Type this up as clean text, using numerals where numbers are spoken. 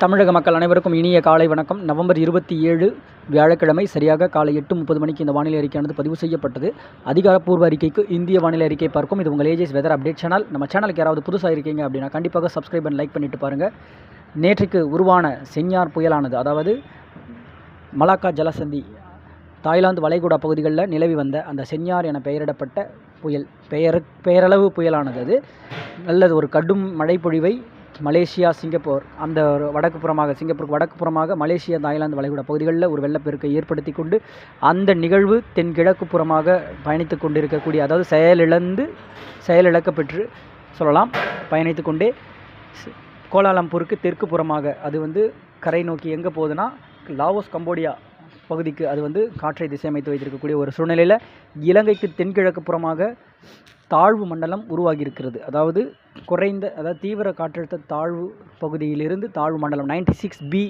தமிழக மக்கள் அனைவருக்கும் இனிய காலை வணக்கம். நவம்பர் 27 வியாழக்கிழமை சரியாக காலை 8:30 மணிக்கு இந்த வானிலை அறிக்கையானது பதிவு செய்யப்பட்டது. அதிகாரப்பூர்வ அறிக்கைக்கு இந்திய வானிலை அறிக்கை பார்க்கும். இது உங்கள் ஏஜிஎஸ் வெதர் அப்டேட் சேனல். நம்ம சேனலுக்கு யாராவது புதுசாக இருக்கீங்க அப்படின்னா கண்டிப்பாக சப்ஸ்கிரைப் அண்ட் லைக் பண்ணிட்டு பாருங்கள். நேற்றுக்கு உருவான செஞ்ஞார் புயலானது, அதாவது மலாக்கா ஜலசந்தி தாய்லாந்து வளைகுடா பகுதிகளில் நிலவி வந்த அந்த செஞ்ஞார் என பெயரிடப்பட்ட புயல் பெயரளவு புயலானது அது நல்லது ஒரு கடும் மழை பொழிவை மலேசியா, சிங்கப்பூர் அந்த வடக்கு புறமாக சிங்கப்பூருக்கு வடக்கு புறமாக மலேசியா, தாய்லாந்து வளைகுடா பகுதிகளில் ஒரு வெள்ளப்பெருக்கை ஏற்படுத்தி கொண்டு அந்த நிகழ்வு தென்கிழக்கு புறமாக பயணித்து கொண்டிருக்கக்கூடிய, அதாவது செயலிழக்க பெற்று சொல்லலாம், பயணித்து கொண்டே கோலாலம்பூருக்கு தெற்கு புறமாக அது கரை நோக்கி எங்கே போகுதுன்னா லாவோஸ், கம்போடியா பகுதிக்கு அது காற்றை திசை அமைத்து வைத்திருக்கக்கூடிய ஒரு சூழ்நிலையில் இலங்கைக்கு தென்கிழக்கு புறமாக தாழ்வு மண்டலம் உருவாகி இருக்கிறது. அதாவது தீவிர காற்றழுத்த தாழ்வு பகுதியிலிருந்து தாழ்வு மண்டலம் 96B